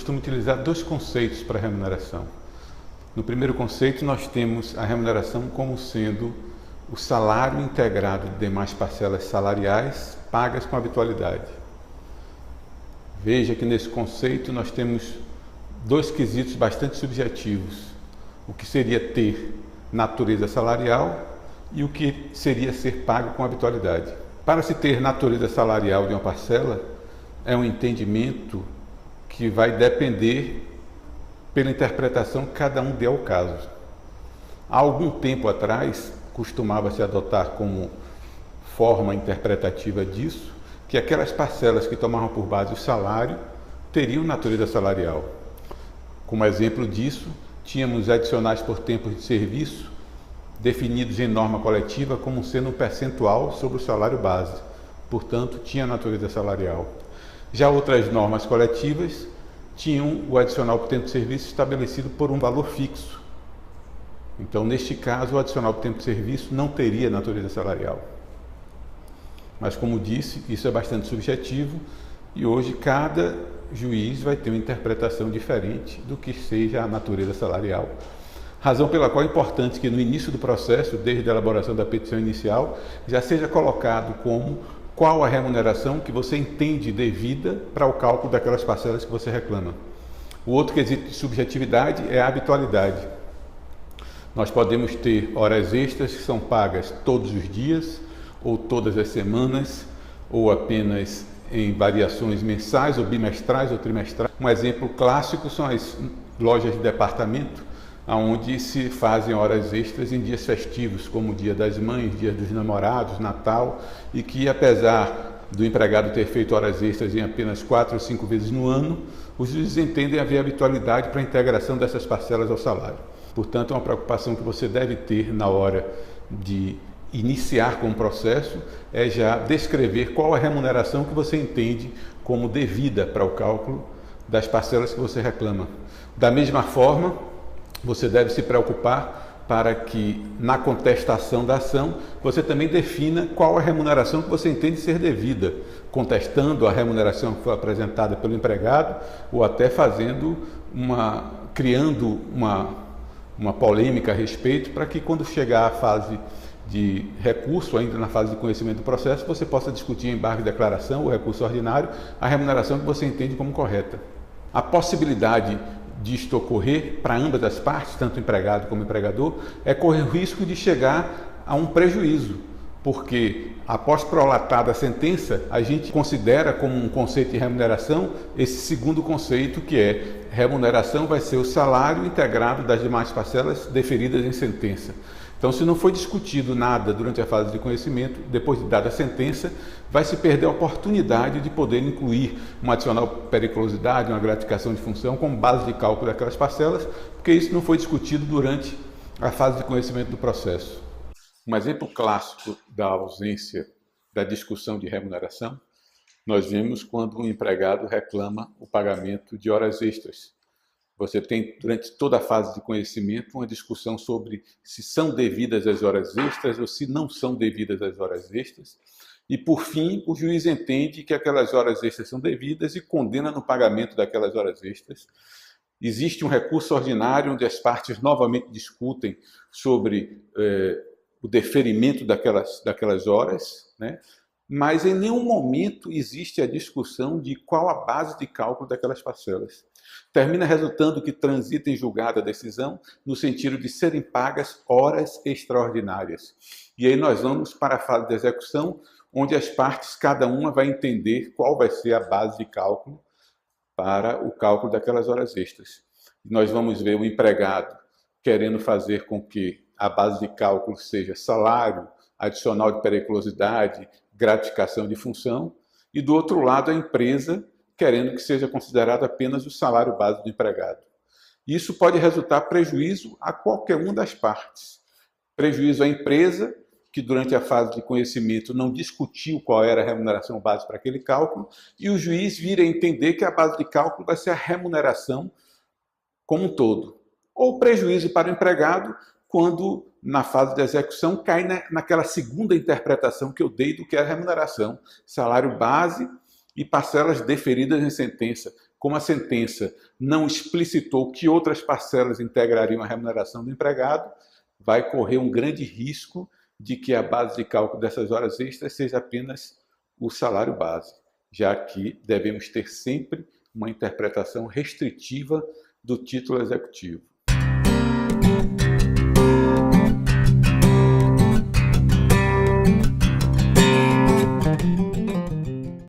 costumo utilizar dois conceitos para remuneração. No primeiro conceito, nós temos a remuneração como sendo o salário integrado de demais parcelas salariais pagas com habitualidade. Veja que nesse conceito nós temos dois quesitos bastante subjetivos: o que seria ter natureza salarial e o que seria ser pago com habitualidade. Para se ter natureza salarial de uma parcela, é um entendimento que vai depender pela interpretação que cada um der ao caso. Há algum tempo atrás, costumava-se adotar como forma interpretativa disso que aquelas parcelas que tomavam por base o salário teriam natureza salarial. Como exemplo disso, tínhamos adicionais por tempos de serviço definidos em norma coletiva como sendo um percentual sobre o salário base, portanto, tinha natureza salarial. Já outras normas coletivas tinham o adicional por tempo de serviço estabelecido por um valor fixo. Então, neste caso, o adicional por tempo de serviço não teria natureza salarial. Mas, como disse, isso é bastante subjetivo e hoje cada juiz vai ter uma interpretação diferente do que seja a natureza salarial. Razão pela qual é importante que no início do processo, desde a elaboração da petição inicial, já seja colocado como qual a remuneração que você entende devida para o cálculo daquelas parcelas que você reclama. O outro quesito de subjetividade é a habitualidade. Nós podemos ter horas extras que são pagas todos os dias, ou todas as semanas, ou apenas em variações mensais, ou bimestrais, ou trimestrais. Um exemplo clássico são as lojas de departamento, onde se fazem horas extras em dias festivos, como o Dia das Mães, Dia dos Namorados, Natal, e que, apesar do empregado ter feito horas extras em apenas 4 ou 5 vezes no ano, os juízes entendem haver habitualidade para a integração dessas parcelas ao salário. Portanto, é uma preocupação que você deve ter na hora de iniciar com o processo, é já descrever qual a remuneração que você entende como devida para o cálculo das parcelas que você reclama. Da mesma forma, você deve se preocupar para que, na contestação da ação, você também defina qual a remuneração que você entende ser devida, contestando a remuneração que foi apresentada pelo empregado ou até criando uma polêmica a respeito, para que quando chegar à fase de recurso, ainda na fase de conhecimento do processo, você possa discutir em embargo de declaração ou recurso ordinário a remuneração que você entende como correta. A possibilidade disto ocorrer para ambas as partes, tanto empregado como empregador, é correr o risco de chegar a um prejuízo, porque após prolatada a sentença, a gente considera como um conceito de remuneração esse segundo conceito, que é remuneração vai ser o salário integrado das demais parcelas deferidas em sentença. Então, se não foi discutido nada durante a fase de conhecimento, depois de dada a sentença, vai se perder a oportunidade de poder incluir uma adicional periculosidade, uma gratificação de função como base de cálculo daquelas parcelas, porque isso não foi discutido durante a fase de conhecimento do processo. Um exemplo clássico da ausência da discussão de remuneração, nós vemos quando um empregado reclama o pagamento de horas extras. Você tem, durante toda a fase de conhecimento, uma discussão sobre se são devidas as horas extras ou se não são devidas as horas extras. E, por fim, o juiz entende que aquelas horas extras são devidas e condena no pagamento daquelas horas extras. Existe um recurso ordinário onde as partes novamente discutem sobre o deferimento daquelas horas, né? Mas em nenhum momento existe a discussão de qual a base de cálculo daquelas parcelas. Termina resultando que transita em julgado a decisão no sentido de serem pagas horas extraordinárias. E aí nós vamos para a fase de execução, onde as partes, cada uma vai entender qual vai ser a base de cálculo para o cálculo daquelas horas extras. Nós vamos ver o empregado querendo fazer com que a base de cálculo seja salário, adicional de periculosidade, gratificação de função, e do outro lado a empresa querendo que seja considerado apenas o salário base do empregado. Isso pode resultar prejuízo a qualquer uma das partes. Prejuízo à empresa, que durante a fase de conhecimento não discutiu qual era a remuneração base para aquele cálculo, e o juiz vir a entender que a base de cálculo vai ser a remuneração como um todo. Ou prejuízo para o empregado, quando na fase de execução cai naquela segunda interpretação que eu dei do que é a remuneração, salário base e parcelas deferidas em sentença, como a sentença não explicitou que outras parcelas integrariam a remuneração do empregado, vai correr um grande risco de que a base de cálculo dessas horas extras seja apenas o salário base, já que devemos ter sempre uma interpretação restritiva do título executivo.